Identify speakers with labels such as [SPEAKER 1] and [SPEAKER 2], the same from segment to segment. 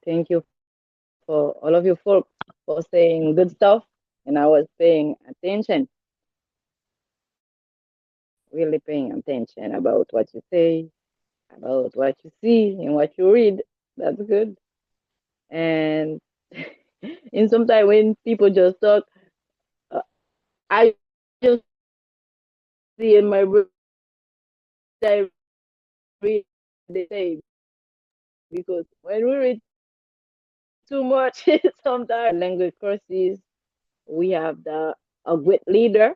[SPEAKER 1] thank you for all of you folks for saying good stuff. And I was paying attention, really paying attention about what you say, about what you see, and what you read. That's good. And in sometimes when people just talk, uh, I just see in my brain I read they say because when we read too much, sometimes language courses we have the a great leader.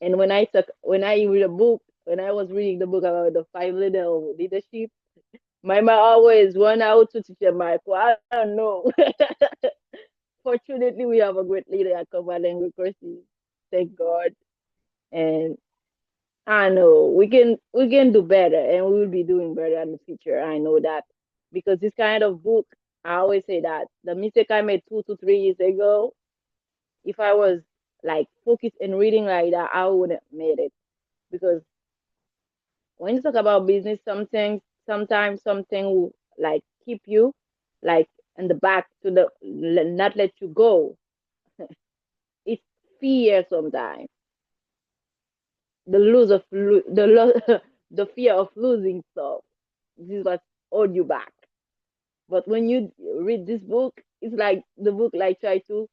[SPEAKER 1] And when I read a book, when I was reading the book about the five leader of leadership, my mom always run out to teach Michael. I don't know. Fortunately, we have a great leader at Cover Language Courses. Thank God. And I know we can do better, and we will be doing better in the future. I know that because this kind of book, I always say that the mistake I made 2 to 3 years ago, if I was like focused in reading like that, I wouldn't have made it. Because when you talk about business, sometimes something will like keep you like in the back to not let you go. It's fear sometimes, the lose of the fear of losing stuff. This is what hold you back. But when you read this book, it's like the book like try to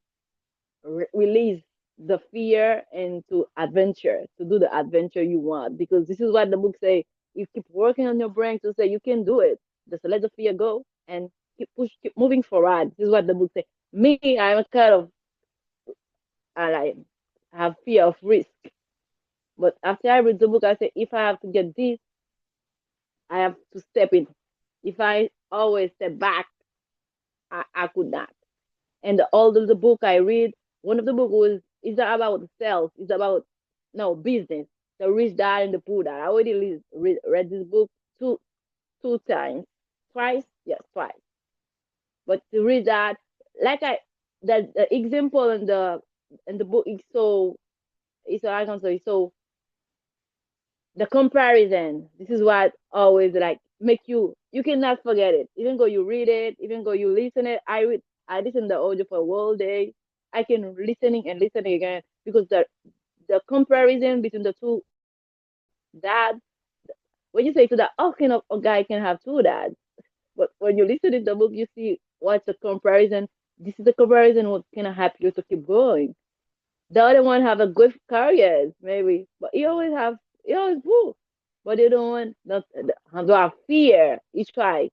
[SPEAKER 1] release the fear and to adventure, to do the adventure you want. Because this is what the book say. You keep working on your brain to say you can do it. Just let the fear go and keep moving forward. This is what the book say. Me, I'm a kind of I like have fear of risk. But after I read the book, I say if I have to get this, I have to step in. If I always step back, I could not. And all of the book I read, one of the book was is not about sales, it's about no business. The rich dad and the poor dad. I already read this book two times, twice, yes, twice. But to read that, like I the example in the book is so it's I can say so the comparison. This is what always like make you cannot forget it. Even though you read it, even though you listen it, I listen the audio for a whole day. I can listening and listening again because the comparison between the two dads, when you say to that, how can a guy can have two dads? But when you listen to the book, you see what's the comparison. This is the comparison what can help you to keep going. The other one have a good careers, maybe, but you always move. But they don't want don't have fear. You try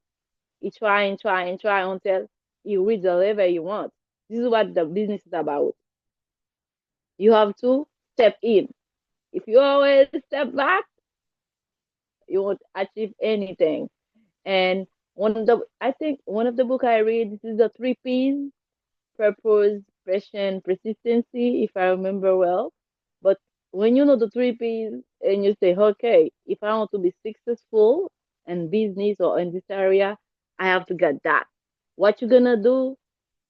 [SPEAKER 1] and try and try until you reach the level you want. This is what the business is about. You have to step in. If you always step back, you won't achieve anything. And I think one of the book I read, this is the three P's: purpose, passion, persistency, if I remember well. But when you know the three P's and you say, okay, if I want to be successful in business or in this area, I have to get that. What you're gonna do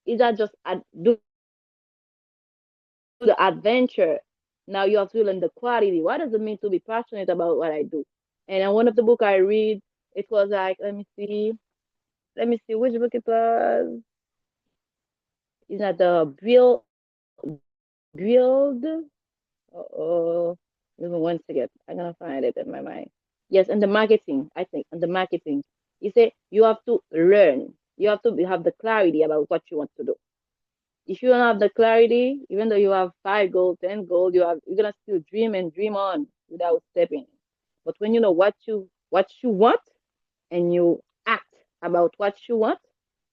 [SPEAKER 1] is that just do the adventure. Now you have to learn the quality. What does it mean to be passionate about what I do? And in one of the book I read, it was like, let me see which book it was. Is that the build? Oh, give me 1 second. I'm gonna find it in my mind. Yes, and the marketing. I think and the marketing. You say you have to learn. You have to have the clarity about what you want to do. If you don't have the clarity, even though you have 5 goals, 10 goals, you're gonna still dream and dream on without stepping. But when you know what you want and you act about what you want,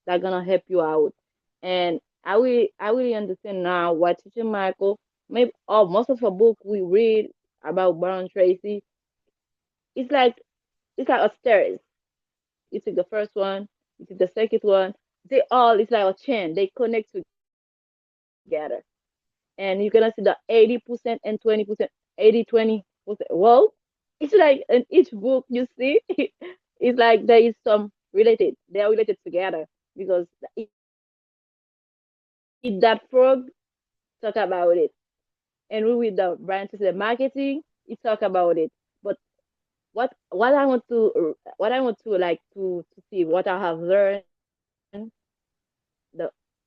[SPEAKER 1] that's gonna help you out. And I really understand now what teacher Michael, maybe most of the book we read about Baron Tracy, it's like it's like a stairs. You take the first one, you take the second one, they all it's like a chain, they connect together. And you're gonna see the 80% and 20%, 80-20%. Well, it's like in each book you see, it's like there is some related. They are related together because the Eat That Frog talk about it. And we with the branches, the marketing, it talk about it. But what I want to like to see what I have learned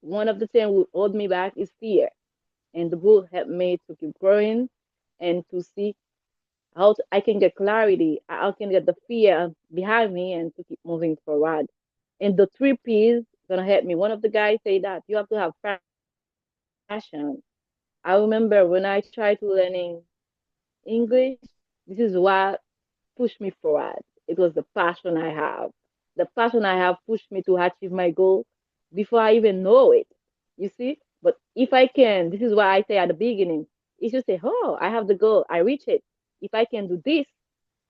[SPEAKER 1] one of the things will hold me back is fear. And the book helped me to keep growing and to see I can get clarity, how I can get the fear behind me and to keep moving forward. And the three P's gonna help me. One of the guys say that you have to have passion. I remember when I tried to learning English, this is what pushed me forward. It was the passion I have. The passion I have pushed me to achieve my goal before I even know it. You see? But if I can, this is why I say at the beginning, if you say, oh, I have the goal, I reach it. If I can do this,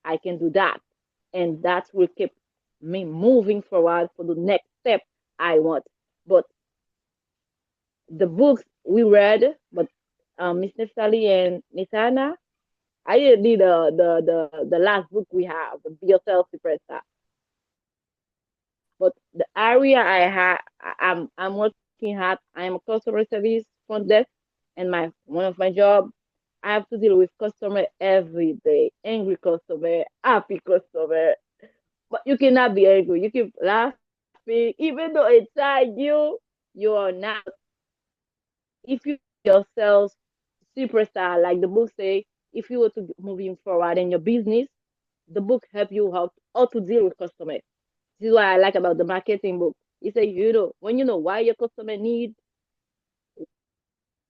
[SPEAKER 1] I can do that. And that will keep me moving forward for the next step I want. But the books we read, but Miss Neftali and Miss Anna, I didn't read the last book we have, the Be Yourself Superstar. But the area I'm working at, I am a customer service front desk, and my one of my job, I have to deal with customer every day, angry customer, happy customer. But you cannot be angry. You keep laughing, even though inside you are not. If you make yourself superstar, like the book say, if you were to moving forward in your business, the book help you how to deal with customers. This is what I like about the marketing book. It says, when you know why your customer need,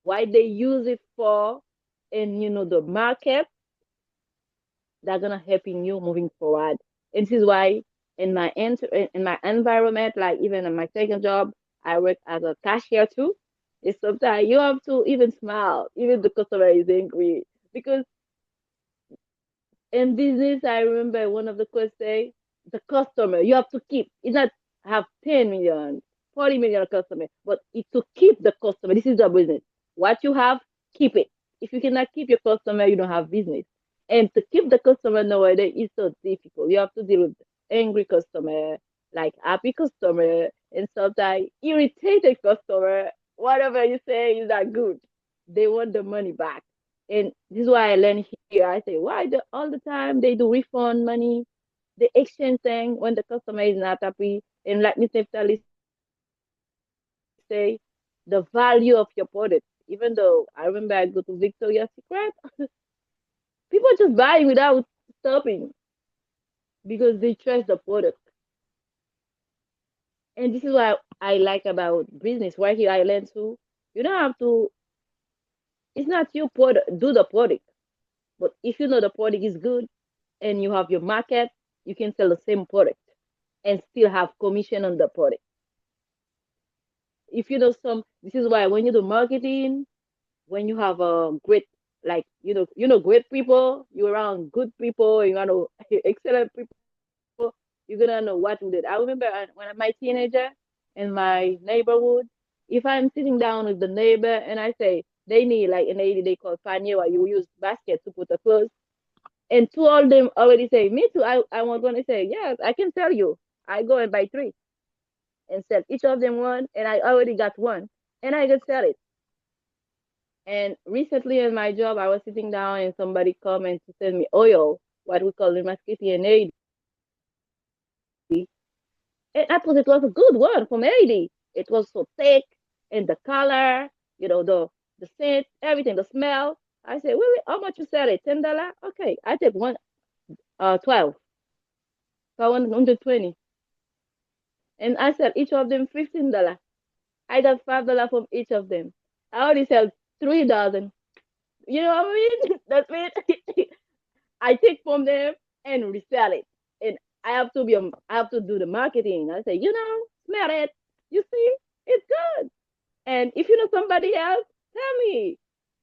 [SPEAKER 1] why they use it for, and the market, that's gonna help in you moving forward. And this is why in my environment, like even in my second job, I work as a cashier too. It's sometimes you have to even smile, even the customer is angry. Because in business, I remember one of the quotes say, the customer, you have to keep. It's not have 10 million, 40 million customer, but it's to keep the customer. This is the business. What you have, keep it. If you cannot keep your customer, you don't have business. And to keep the customer nowadays is so difficult. You have to deal with angry customer, like happy customer, and sometimes irritated customer. Whatever you say is not good. They want the money back. And this is why I learn here. I say, why all the time they do refund money, the exchange thing when the customer is not happy. And like Mr. Tali say, the value of your product. Even though I remember I go to Victoria's Secret, people just buying without stopping because they trust the product. And this is what I like about business. Right here, I learned too. You don't have to. It's not your product. Do the product. But if you know the product is good and you have your market, you can sell the same product and still have commission on the product. If you know this is why when you do marketing, when you have a great, like great people, you're around good people, you know excellent people, you're gonna know what to do. I remember when I'm my teenager in my neighborhood, if I'm sitting down with the neighbor and I say they need like in Haiti they call panier, where you use basket to put the clothes. And two of them already say, me too. I was going to say, yes, I can tell you. I go and buy three and sell each of them one, and I already got one, and I can sell it. And recently in my job, I was sitting down and somebody come and to sell me oil, what we call Limaskiti and 80. And I thought it was a good one from 80. It was so thick, and the color, the scent, everything, the smell. I said, really? How much you sell it? $10? Okay, I take one, 12 for 120. And I sell each of them $15. I got $5 from each of them. I already sell 3,000. You know what I mean? That means I take from them and resell it. And I have to do the marketing. I say, smell it. You see, it's good. And if you know somebody else, tell me.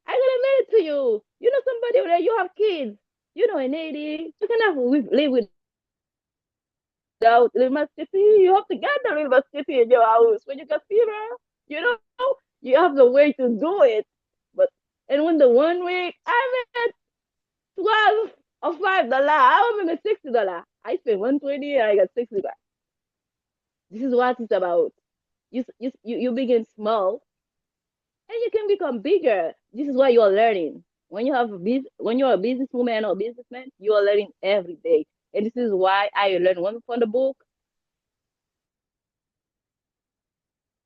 [SPEAKER 1] I'm gonna mail it to you. You know somebody over there, you have kids. In Haiti, you cannot live without electricity. You have to get the electricity in your house. When you got fever, you know, you have the way to do it. But and when the 1 week I made 12 or $5, I remember $60. I spent 120 and I got $60. This is what it's about. You begin small and you can become bigger. This is why you are learning. When you're a businesswoman or businessman, you are learning every day. And this is why I learned one from the book.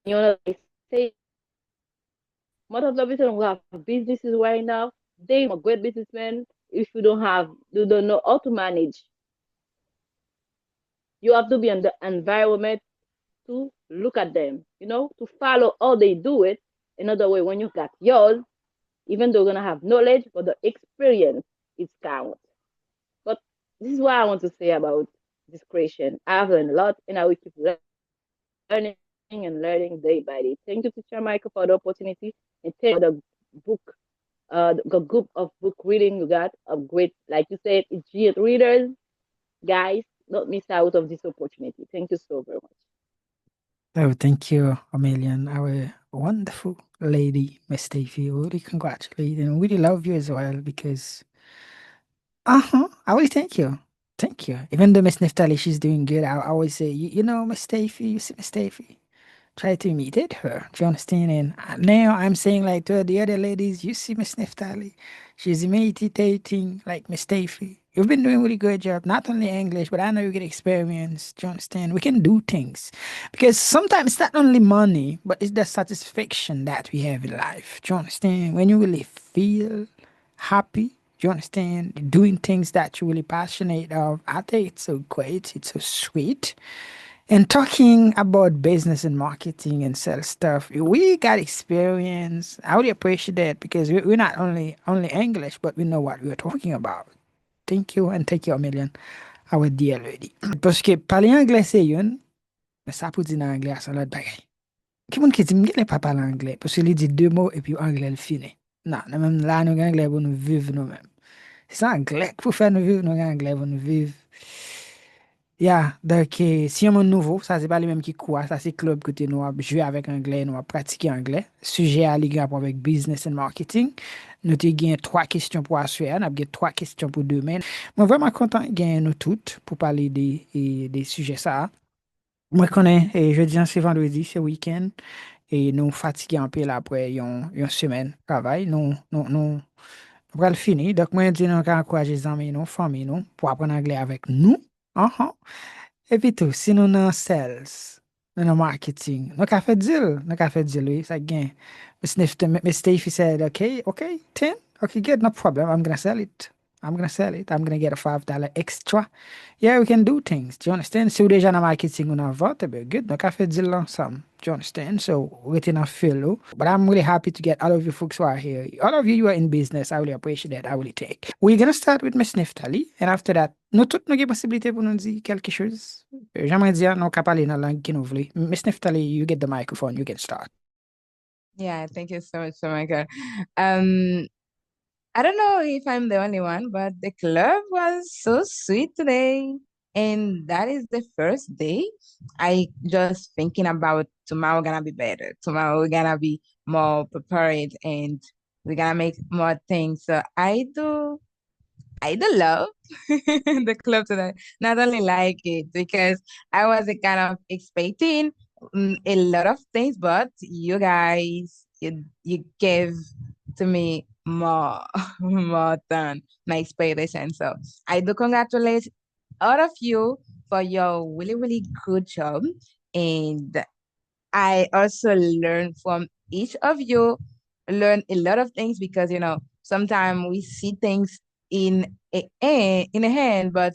[SPEAKER 1] And you know, like I say, say most of the people who have businesses right now, they are great businessmen. If you don't know how to manage, you have to be in the environment to look at them, to follow how they do it. Another way, when you got yours, even though you're gonna have knowledge, but the experience is count. But this is what I want to say about discretion. I've learned a lot, and I will keep learning and learning day by day. Thank you, Teacher Michael, for the opportunity, and thank you for the book, the group of book reading you got of great, like you said, Aegean readers. Guys, don't miss out of this opportunity. Thank you so very much.
[SPEAKER 2] Oh, thank you a million. Our wonderful lady, Miss Stacey. Really congratulate and really love you as well because I really thank you. Thank you. Even though Miss Neftali, she's doing good, I always say, you know, Miss Stacey, you see Miss Stacey. Try to imitate her. Do you understand? And now I'm saying like to the other ladies, you see Miss Neftali. She's imitating like Miss Stacey. You've been doing a really good job, not only English, but I know you get experience. Do you understand? We can do things. Because sometimes it's not only money, but it's the satisfaction that we have in life. Do you understand? When you really feel happy, do you understand? Doing things that you're really passionate of. I think it's so great. It's so sweet. And talking about business and marketing and sales stuff, we got experience. I really appreciate that because we're not only English, but we know what we're talking about. Thank you and thank you a million, our dear lady. Parce que parler anglais c'est yon, mais ça pour dire en anglais c'est l'autre bagaille. Qui moun qui dit m'gèle pas parler anglais parce qu'il dit deux mots et puis anglais le fini. Non, nous même là nous anglais pour nous vivre nous-mêmes. C'est anglais pour faire nous vivre nous anglais pour nous vivre. Yeah, donc si on est nouveau, ça c'est pas les mêmes qui quoi, ça c'est club côté nous jouer avec anglais, nous pratiquer anglais. Sujet à ligue rapport avec business and marketing. Nous avons gagné trois questions pour assurer, nous avons gagné trois questions pour demain. Moi vraiment content de gagner nous toutes pour parler des sujets ça. Moi connais et jeudi c'est vendredi, c'est week-end et nous fatigués un peu là après une semaine de travail. Nous va le finir. Donc moi je dis nous encourager les amis, nos familles nous pour apprendre anglais avec nous. Uh-huh. Et puis tout, si nous dans sales, nous dans marketing, nous avons fait deal, oui, ça gagne. Miss Steffi said, okay, 10, okay, good, no problem, I'm gonna sell it. I'm gonna get a $5 extra. Yeah, we can do things. Do you understand? Si vous déjà dans marketing ou dans vente, eh bien, good, nous avons fait deal ensemble. Do you understand? So, we're in a field. But I'm really happy to get all of you folks who are here. All of you who are in business, I really appreciate that. I really take. We're gonna start with Miss Neftali, and after that, nous toutes nous avons possibilité pour nous dire quelque chose. J'aimerais dire, nous capable parler dans la langue qui nous voulons. Miss Neftali, you get the microphone, you can start.
[SPEAKER 3] Yeah, thank you so much, oh my God. I don't know if I'm the only one, but the club was so sweet today. And that is the first day. I just thinking about tomorrow gonna be better. Tomorrow we're gonna be more prepared and we're gonna make more things. So I do love the club today. Not only like it because I was kind of expecting a lot of things, but you guys, you gave to me more more than my expectation. So I do congratulate all of you for your really really good job, and I also learn from each of you, learn a lot of things because sometimes we see things in a hand, but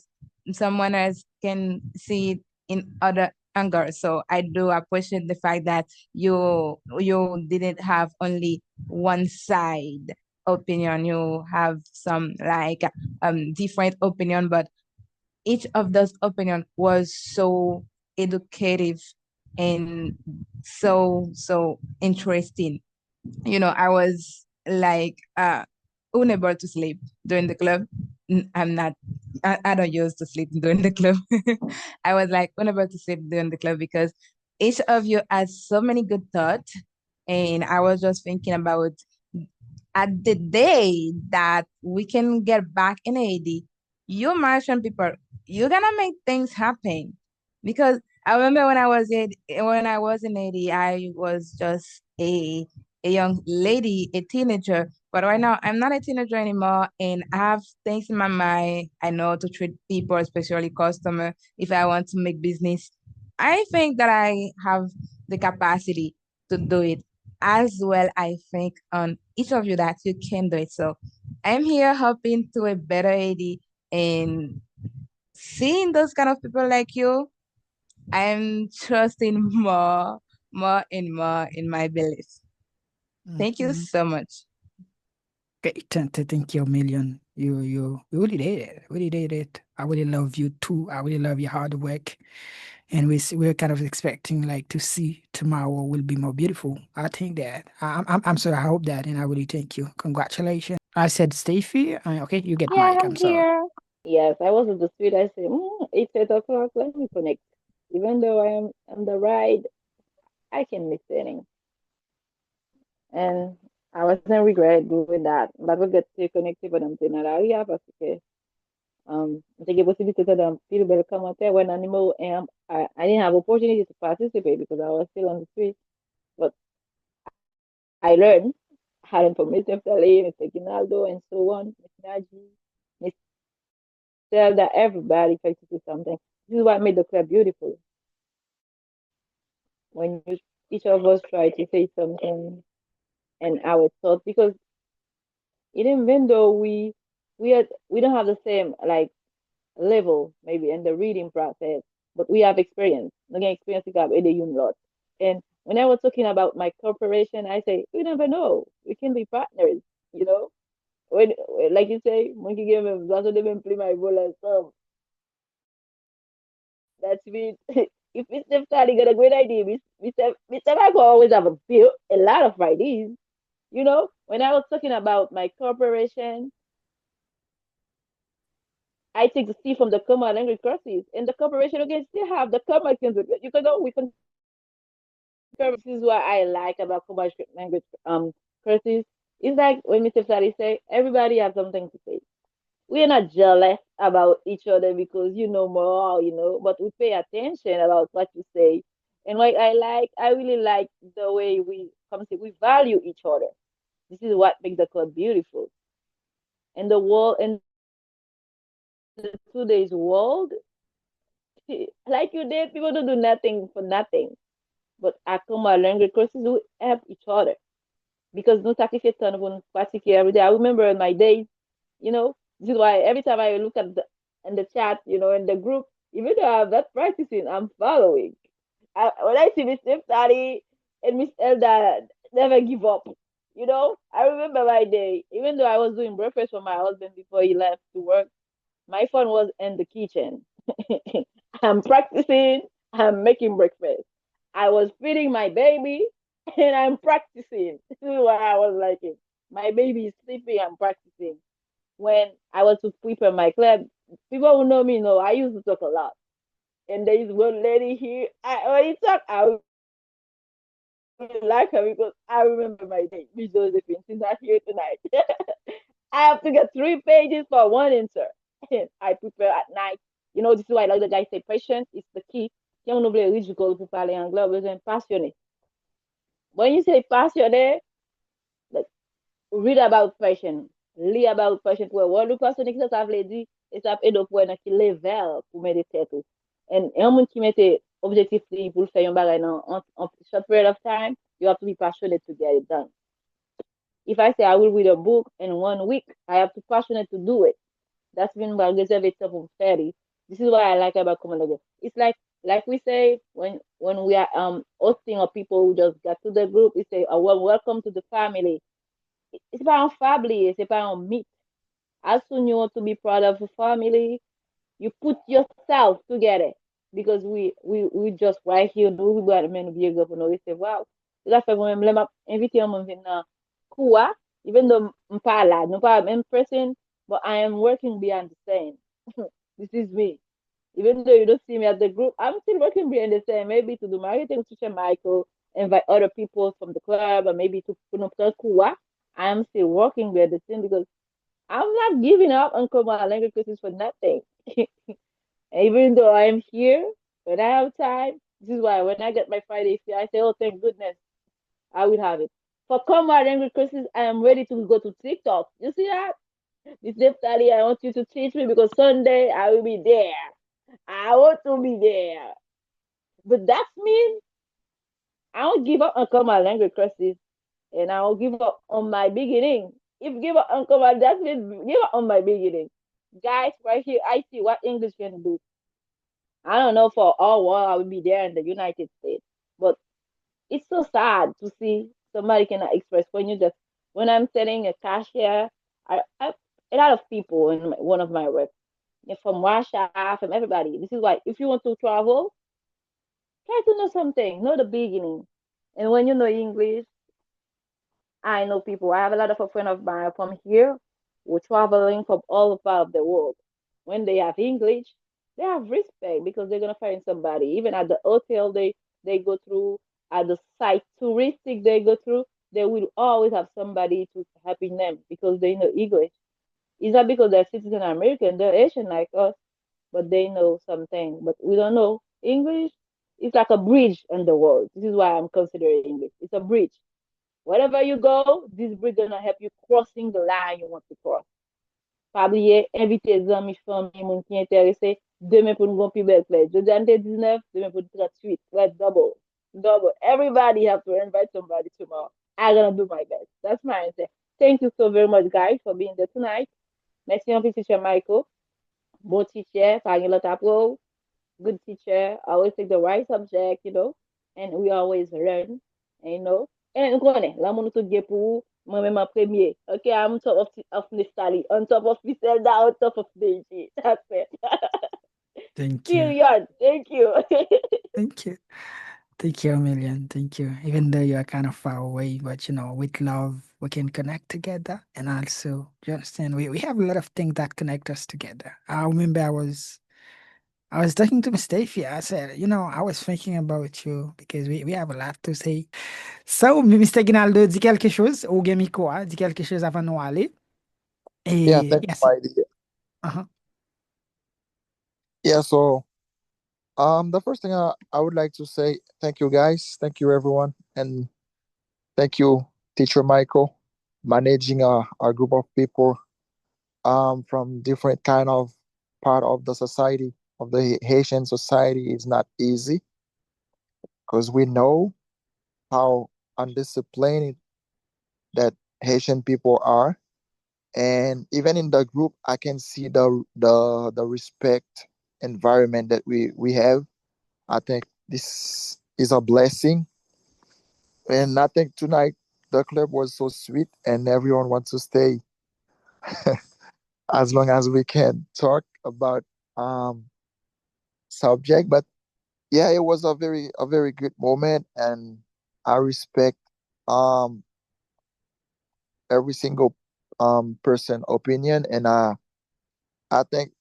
[SPEAKER 3] someone else can see it in other angles. So I do appreciate the fact that you didn't have only one side opinion. You have some like different opinion, but each of those opinion was so educative and so interesting. I was like unable to sleep during the club. I'm not I don't use to sleep during the club. I was like unable to sleep during the club because each of you has so many good thoughts, and I was just thinking about at the day that we can get back in AD, you Martian people, you're gonna make things happen. Because I remember when I was in AD, I was just a young lady, a teenager. But right now, I'm not a teenager anymore, and I have things in my mind. I know to treat people, especially customer, if I want to make business. I think that I have the capacity to do it. as well I think on each of you that you can do it. So I'm here hoping to a better AD and seeing those kind of people like you, I'm trusting more and more in my beliefs. Thank you
[SPEAKER 2] Mhm.
[SPEAKER 3] so much.
[SPEAKER 2] Great, thank you a million. You really did it. Really did it. I really love you too. I really love your hard work. And we're kind of expecting like to see tomorrow will be more beautiful. I think that I'm sorry. I hope that, and I really thank you. Congratulations. I said Stacey. Okay, you get
[SPEAKER 1] Yeah,
[SPEAKER 2] Mike.
[SPEAKER 1] I'm
[SPEAKER 2] I'm sorry.
[SPEAKER 1] here. Yes, I was at the street. I said, it's 8 o'clock. Let me connect. Even though I am on the ride, I can listening. And I wasn't regret doing that. But we get to connecter pendant une heure parce que j'ai possibilité de faire bel commentaire when animal and I didn't have opportunity to participate because I was still on the street. But I learned, had information from Mr. Mr. Ginaldo and so on, Miss Naji, tell that everybody tries to do something. This is what made the club beautiful. When each of us try to say something and our thoughts, because even though we don't have the same like level maybe in the reading process, but we have experience. Again, experience we have a lot. And when I was talking about my corporation, I say we never know. We can be partners, you know. When like you say, monkey game doesn't even play my role as some. That's mean if Mr. Fali got a great idea, Mr. Michael always have a lot of ideas. You know, when I was talking about my corporation, I take the C from the comma language courses, and the corporation again still have the comma. You can go, we can this is what I like about comma language courses. It's like when Mr. Fali say, everybody has something to say. We're not jealous about each other because you know more, you know, but we pay attention about what you say. And what I really like the way we come say we value each other. This is what makes the club beautiful. And the world in the today's world, like you did, people don't do nothing for nothing. But Akuma language courses we help each other because no sacrifice ton of practice every day. I remember in my days, you know, this is why every time I look at the in the chat, you know, in the group, even though I'm not practicing, I'm following. When I see Miss Study and Miss Elda never give up. You know, I remember my day, even though I was doing breakfast for my husband before he left to work, my phone was in the kitchen. I'm practicing, I'm making breakfast. I was feeding my baby and I'm practicing. This is what I was liking. My baby is sleeping, I'm practicing. When I was to prepare my club, people who know me know I used to talk a lot. And there is one lady here. When he talk, I will like her because I remember my day. Miss Josephine, she's not here tonight. I have to get 3 pages for one answer. I prepare at night. You know, this is why like the guy say patience is the key. Si on oublie ridicule pour parler anglais, on besoin passionné. When you say passionné, like, read about passion. Read about passion pour voir le passionné que ça veut dire et ça aide pour dans qui level pour mettre tête. And un monde qui mette objectif pour faire un bagage en short period of time, you have to be passionate to get it done. If I say I will read a book in 1 week, I have to be passionate to do it. That's been about reserve itself for 30. This is what I like about Commonwealth. It's like we say when we are hosting or people who just got to the group, we say, oh, well, welcome to the family. It's about family, it's about meet. As soon you want to be proud of a family, you put yourself together because we just right here nous we got men be go for no we say wow la fait moi même m'a invité on venir quoi even though I'm pas là no pas in person but I am working behind the scene. This is me. Even though you don't see me at the group, I'm still working behind the scene. Maybe to do marketing to share Michael, invite other people from the club, or maybe to put up kuwa. I'm still working behind the scene because I'm not giving up on Koma language courses for nothing. Even though I'm here, when I have time, this is why when I get my Friday free, I say, oh, thank goodness, I will have it. For Comrade language courses, I am ready to go to TikTok. You see that? This Neftali, I want you to teach me because Sunday I will be there. I want to be there. But that means I don't give up on Comrade language courses. and I'll give up on my beginning. If give up on command, that means give up on my beginning. Guys, right here, I see what English can do. I don't know for all while I will be there in the United States, but it's so sad to see somebody cannot express when you just when I'm selling a cashier. I a lot of people in one of my reps from Russia, from everybody. This is why if you want to travel, try to know something, know the beginning, and when you know English, I know people. I have a lot of a friend of mine from here who are traveling from all part of the world. When they have English, they have respect because they're gonna find somebody. Even at the hotel they go through, at the site touristic they go through, they will always have somebody to helping them because they know English. It's not because they're citizen American, they're Asian like us, but they know something. But we don't know English. It's like a bridge in the world. This is why I'm considering English. It's a bridge. Wherever you go, this bridge gonna help you crossing the line you want to cross. Pabliye, invite zami, fami, moun ki interese, demain pou nou gon pi bel plej. Jodi an te 19, demain pou 38. Ouais, double. Double. Everybody have to invite somebody tomorrow. I'm gonna do my best. That's my answer. Thank you so very much, guys, for being there tonight. Merci un peu, teacher Michael. Bon teacher, pa gen lot apro. Good teacher, always take the right subject, and we always learn, and you konen, la moun tout gen pou, mwen men ma premier. Okay, I'm top of Nistali, on top of Griselda, on top of Deji. That's it.
[SPEAKER 2] Thank you.
[SPEAKER 1] Period. Thank you.
[SPEAKER 2] Thank you. Thank you a million. Thank you. Even though you are kind of far away, but with love, we can connect together. And also, you understand, we have a lot of things that connect us together. I remember I was talking to Mustafi. I said, I was thinking about you because we have a lot to say. So, Mr. Ginaldo, dis quelque chose, ou bien Miko, dis quelque chose avant nous aller.
[SPEAKER 4] Yeah,
[SPEAKER 2] Et
[SPEAKER 4] thank you,
[SPEAKER 2] yes.
[SPEAKER 4] Heidi.
[SPEAKER 2] Uh-huh.
[SPEAKER 4] Yeah, so the first thing I would like to say, thank you guys, thank you everyone, and thank you, Teacher Michael, managing a group of people from different kind of part of the society of the Haitian society is not easy because we know how undisciplined that Haitian people are, and even in the group, I can see the respect environment that we have. I think this is a blessing. And I think tonight the club was so sweet and everyone wants to stay as long as we can talk about um subject. But yeah, it was a very good moment, and I respect um every single person opinion, and I think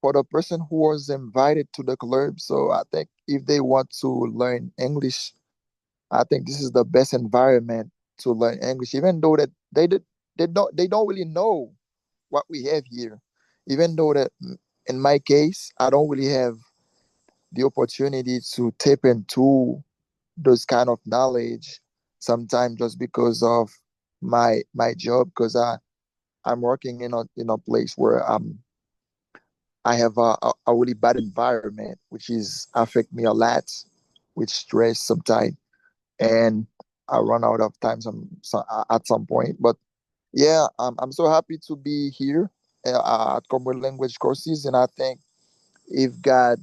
[SPEAKER 4] for the person who was invited to the club, so I think if they want to learn English, I think this is the best environment to learn English, even though that they don't really know what we have here. Even though that in my case, I don't really have the opportunity to tap into those kind of knowledge sometimes just because of my job, because I'm working in a place where I have a really bad environment, which is affect me a lot with stress sometimes, and I run out of time at some point. But yeah, I'm so happy to be here at Common Language Courses, and I think if God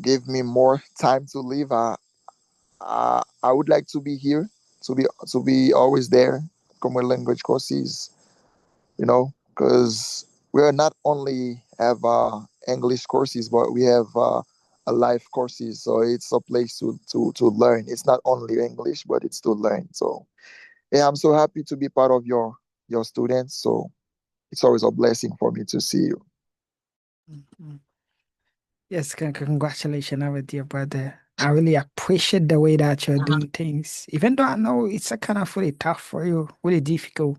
[SPEAKER 4] gave me more time to live, I would like to be here, to be always there. Common Language Courses, because we are not only have English courses, but we have a life courses. So it's a place to learn. It's not only English, but it's to learn. So yeah, I'm so happy to be part of your students. So it's always a blessing for me to see you.
[SPEAKER 2] Mhm. Yes, congratulations, our dear brother. I really appreciate the way that you're doing things, even though I know it's a kind of really tough for you, really difficult.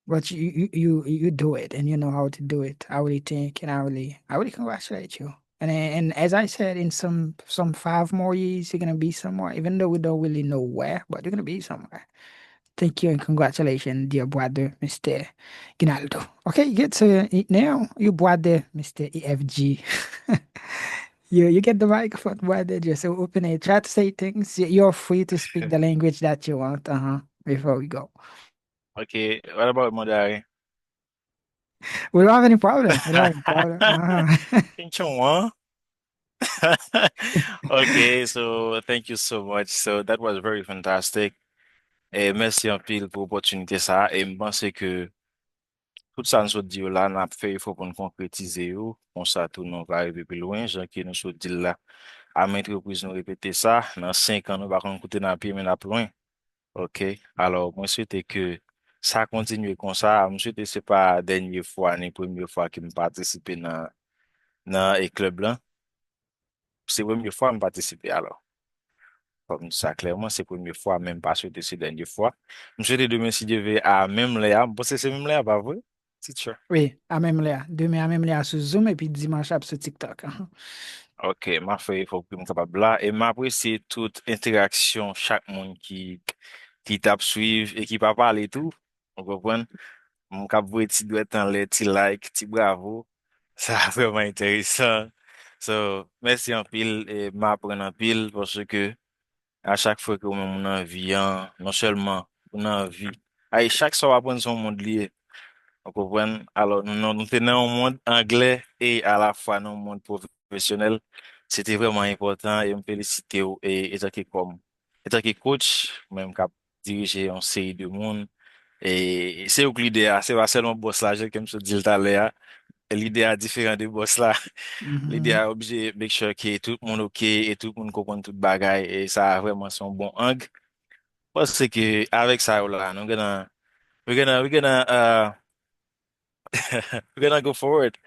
[SPEAKER 2] But you do it, and you know how to do it. I really think, and I really congratulate you. And as I said, in some 5 more years, you're gonna be somewhere. Even though we don't really know where, but you're gonna be somewhere. Thank you and congratulations, dear brother, Mr. Ginaldo. Okay, good. So now, you brother, Mr. EFG. You get the microphone, brother. Just open it. Try to say things. You're free to speak the language that you want. Before we go,
[SPEAKER 5] Okay, what about Modari?
[SPEAKER 2] we don't have any problem. We don't have any problem.
[SPEAKER 5] Pinchon, Okay, so thank you so much. So that was very fantastic. Et merci en pile pour l'opportunité ça. Et je pense que tout ça nous dit là, n'a fait, il faut pour nous concrétiser yo. Comme ça, tout nous va arriver plus loin. Jean qui nous so dit là, à maintes reprises nous répéter ça. Dans 5 ans, nous va écouter dans pied, mais n'a plus loin. OK. Alors, moi, souhaite que ça continue comme ça. Je souhaite que c'est pas la dernière fois, ni première fois que je participe dans le club là. C'est la première fois que je participe alors. Comme ça, clairement, c'est la première fois, même pas souhaité c'est la dernière fois. Je souhaite demain, si Dieu veut, à même là. Je pense que c'est même là, pas vrai? C'est sûr.
[SPEAKER 2] Oui, à même là. Demain, à même là sur Zoom et puis dimanche sur TikTok.
[SPEAKER 5] Ok, ma fait, il faut que je sois capable là. Et m'apprécier toute interaction, chaque monde qui tape suivre et qui pas parler tout. Vous comprenez? Mon cap vous petit doigt en les petit like, petit bravo. Ça vraiment intéressant. So, merci en pile et m'apprendre en pile parce que à chaque fois que on a envie, hein, non seulement on a envie, chaque soir apprendre son monde lié. Vous comprenez? Alors, nous tenons un monde anglais et à la fois dans un monde professionnel. C'était vraiment important et me féliciter et étant que coach, même cap diriger une série de monde. Et c'est où que l'idée, c'est pas seulement boss là, comme je dis tout à l'heure, l'idée est différente de boss là. L'idée est
[SPEAKER 2] Mhm,
[SPEAKER 5] obligé de make sure que tout le monde ok et tout le monde comprend tout bagaille et ça a vraiment son bon angle. Parce que avec ça là, we're gonna we're gonna go forward.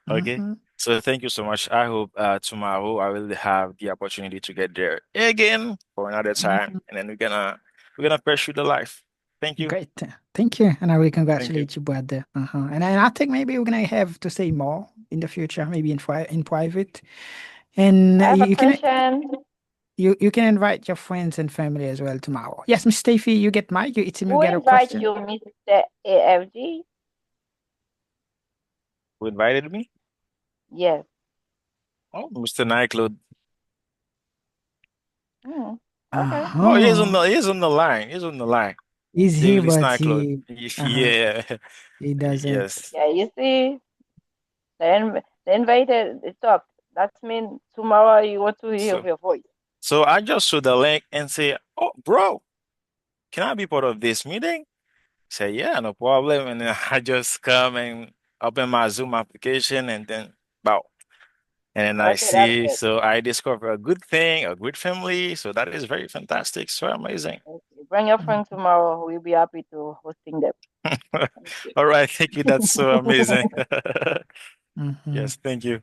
[SPEAKER 5] Okay.
[SPEAKER 2] mhm,
[SPEAKER 5] So thank you so much. I hope tomorrow I will have the opportunity to get there again for another time,
[SPEAKER 2] mhm.
[SPEAKER 5] and then we're gonna pursue the life. Thank you.
[SPEAKER 2] Great. Thank you. And I will
[SPEAKER 5] Thank you.
[SPEAKER 2] congratulate you, brother. And I think maybe we're gonna have to say more in the future, maybe in private. And
[SPEAKER 1] I have a
[SPEAKER 2] you can
[SPEAKER 1] question.
[SPEAKER 2] you can invite your friends and family as well tomorrow. Yes, Miss Steffi, you get Mike. It's him. You
[SPEAKER 1] Who
[SPEAKER 2] get a
[SPEAKER 1] invite
[SPEAKER 2] question.
[SPEAKER 1] you, Mr. AFG?
[SPEAKER 5] Who invited me?
[SPEAKER 1] Yes.
[SPEAKER 5] Oh, Mr. Nightclub.
[SPEAKER 1] Hmm. Okay.
[SPEAKER 5] Oh,
[SPEAKER 2] Uh-huh.
[SPEAKER 5] he's on the line. He's on the line.
[SPEAKER 2] He's here,
[SPEAKER 5] David
[SPEAKER 2] but
[SPEAKER 5] Nightclub.
[SPEAKER 2] uh-huh,
[SPEAKER 5] Yeah.
[SPEAKER 2] he doesn't.
[SPEAKER 5] Yes.
[SPEAKER 1] Yeah, you see, the invited they talk. That means tomorrow you want to hear
[SPEAKER 5] So
[SPEAKER 1] your voice.
[SPEAKER 5] so I just saw the link and say, "Oh, bro, can I be part of this meeting?" Say, yeah, no problem. And then I just come and open my Zoom application and then bow. And then I
[SPEAKER 1] Okay, that's
[SPEAKER 5] see,
[SPEAKER 1] good.
[SPEAKER 5] so I discover a good thing, a good family. So that is very fantastic. So amazing.
[SPEAKER 1] Okay. Bring your friend
[SPEAKER 2] Mhm,
[SPEAKER 1] tomorrow. We'll be happy to hosting them. Thank you.
[SPEAKER 5] All right. Thank you. That's so amazing.
[SPEAKER 2] mhm.
[SPEAKER 5] Yes. Thank you.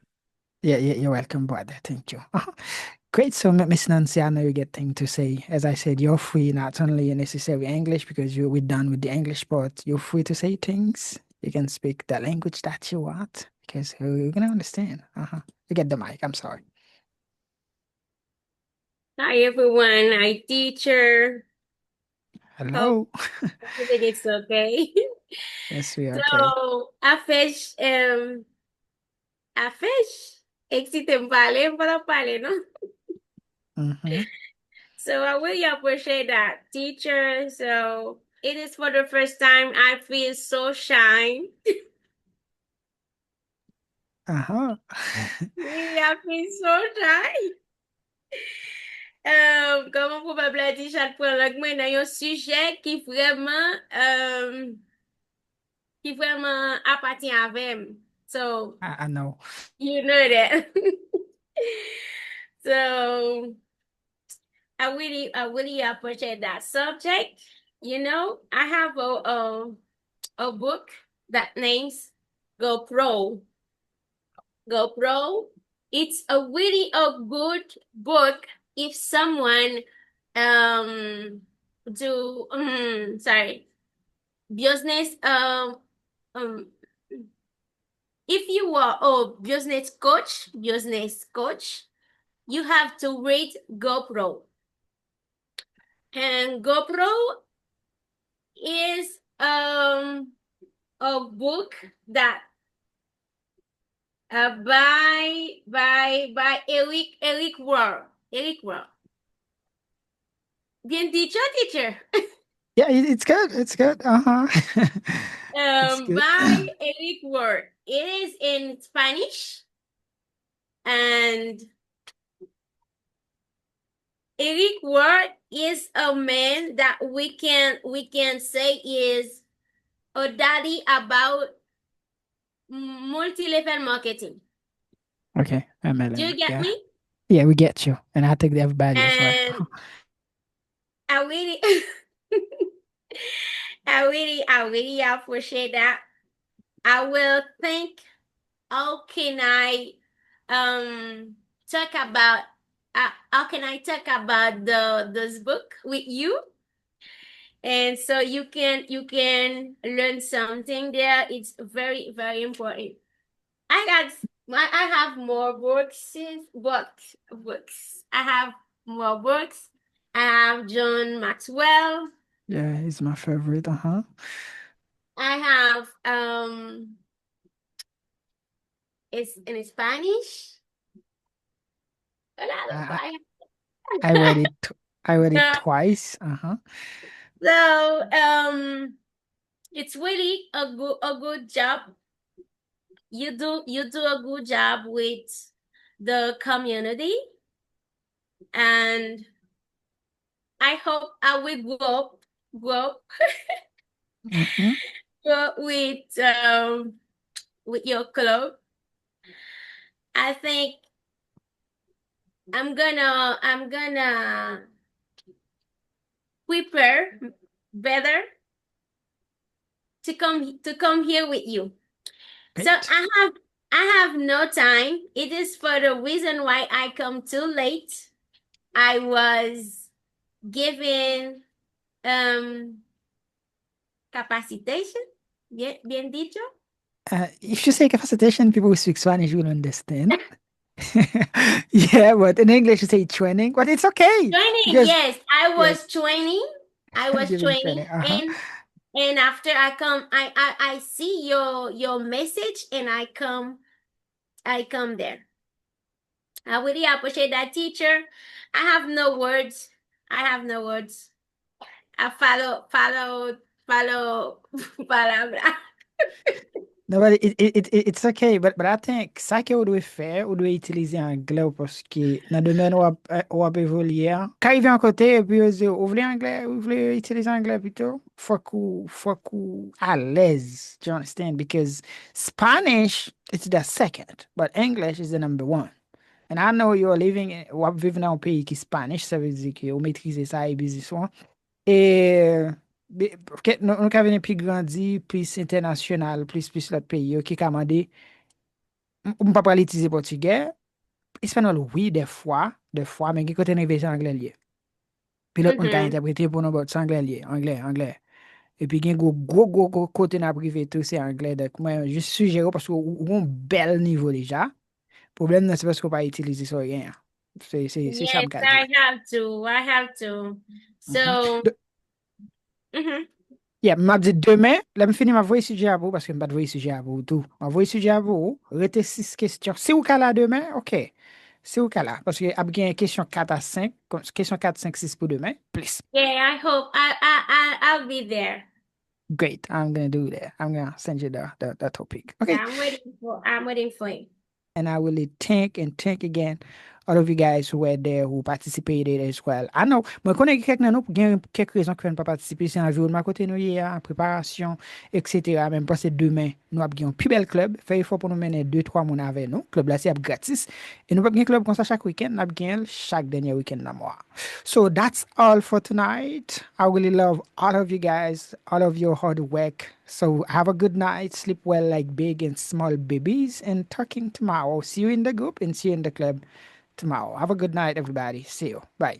[SPEAKER 2] Yeah, yeah, you're welcome, brother. Thank you. Great. So, Miss Nancy, I know you get things to say. As I said, you're free, not only necessary English, because we're done with the English part. You're free to say things. You can speak the language that you want, because you're going to understand. You get the mic. I'm sorry.
[SPEAKER 6] Hi everyone, hi teacher. Hope
[SPEAKER 2] Hello.
[SPEAKER 6] everything is okay.
[SPEAKER 2] Yes, we are okay.
[SPEAKER 6] So, a fish existe vale para pale, no?
[SPEAKER 2] Mm-hmm.
[SPEAKER 6] So I really appreciate that, teacher. So it is for the first time I feel so shy.
[SPEAKER 2] Uh-huh.
[SPEAKER 6] Really, I feel so shy. Comme on probablement dit, chaque fois, like, moi, dans un sujet qui vraiment appartient à moi. So,
[SPEAKER 2] I know.
[SPEAKER 6] you know that. So I really appreciate that subject. I have a book that names GoPro. GoPro. It's a good book if someone do sorry business um if you are a business coach, you have to read GoPro. And GoPro is a book that by Eric Ward. Eric Ward. Bien dicho, teacher.
[SPEAKER 2] Yeah, it's good. It's good. Uh-huh. It's good.
[SPEAKER 6] By Eric Ward. It is in Spanish, and Eric Ward is a man that we can say is a daddy about multi-level marketing.
[SPEAKER 2] Okay,
[SPEAKER 6] Do you
[SPEAKER 2] MLM.
[SPEAKER 6] get
[SPEAKER 2] Yeah.
[SPEAKER 6] me?
[SPEAKER 2] Yeah, we get you. And I think everybody as well.
[SPEAKER 6] And I really, I really appreciate that. I will think, how can I talk about how can I talk about the this book with you? And so you can learn something there. It's very, very important. I got I have more books. I have more books. I have John Maxwell.
[SPEAKER 2] Yeah, he's my favorite. Uh-huh.
[SPEAKER 6] I have it's in Spanish. A lot of
[SPEAKER 2] I
[SPEAKER 6] I
[SPEAKER 2] I read it. I read it twice. Uh-huh.
[SPEAKER 6] So it's really a good job. You do a good job with the community, and I hope I will grow
[SPEAKER 2] Mm-hmm.
[SPEAKER 6] grow with your club. I think I'm gonna prepare better to come here with you. So
[SPEAKER 2] Great.
[SPEAKER 6] I have no time. It is for the reason why I come too late. I was given um capacitation. Bien dicho.
[SPEAKER 2] If you say capacitation, people who speak Spanish will understand. Yeah, but in English you say training, but it's okay
[SPEAKER 6] Training,
[SPEAKER 2] because
[SPEAKER 6] yes. I
[SPEAKER 2] yes,
[SPEAKER 6] was training. I was
[SPEAKER 2] giving
[SPEAKER 6] training,
[SPEAKER 2] training. Uh-huh.
[SPEAKER 6] and after I come, I see your message, and I come there. I really appreciate that, teacher. I have no words. I have no words. I follow palabra.
[SPEAKER 2] No, but it's okay, but I think ça que vous devez faire, vous devez utiliser anglais parce que dans le domaine où on peut évoluer. Quand il vient à côté, et puis vous voulez anglais, vous voulez utiliser anglais plutôt, faut que à l'aise, do you understand? Because Spanish is the second, but English is the number one. And I know you're living, ou vivre dans un pays qui est Spanish, ça veut dire que vous maîtrisez ça et business. Et nous avons plus grandi, plus international, plus l'autre pays, qui a demandé, on ne peut pas utiliser portugais, espagnol, oui, des fois, mais qui côté une version anglais lié. Puis l'autre monde qui a
[SPEAKER 6] Mhm.
[SPEAKER 2] interprété pour nous, c'est anglais lié, anglais. Et puis, il y a un gros côté dans privé, tout c'est anglais. Donc, moi, je suggère parce qu'on a un bel niveau déjà. Le problème, c'est parce qu'on ne peut pas utiliser ça rien. C'est ça,
[SPEAKER 6] Yes,
[SPEAKER 2] me dire.
[SPEAKER 6] I have to. I have to.
[SPEAKER 2] Mhm.
[SPEAKER 6] So, mhm.
[SPEAKER 2] Yeah, m'a dit demain, là, me fini ma voix sujet à vous parce que je pas de voix sujet à vous tout. Ma voix sujet à vous, restez 6 questions. Si vous là demain, OK. Si vous là, parce que y a bien question 4 à 5, question 4, 5, 6 pour demain, please.
[SPEAKER 6] Yeah, I hope I'll be there.
[SPEAKER 2] Great, I'm gonna do that. I'm gonna send you the topic.
[SPEAKER 6] Yeah,
[SPEAKER 2] Okay.
[SPEAKER 6] I'm waiting for you.
[SPEAKER 2] And I will thank and thank again all of you guys who were there, who participated as well. I know, moi, connais quelqu'un nous gen quelques raisons qui ne pas participer, c'est environnement côté nous hier, en préparation, etc. Même parce que demain, nous avons un plus bel club. Fait il faut pour nous mener 2, 3 mois avec nous. Club là, c'est gratis. Et nous avons un club comme ça chaque week-end. Nous avons chaque dernier week-end dans le mois. So that's all for tonight. I really love all of you guys, all of your hard work. So have a good night, sleep well like big and small babies, and talking tomorrow. See you in the group and see you in the club tomorrow. Have a good night, everybody. See you. Bye.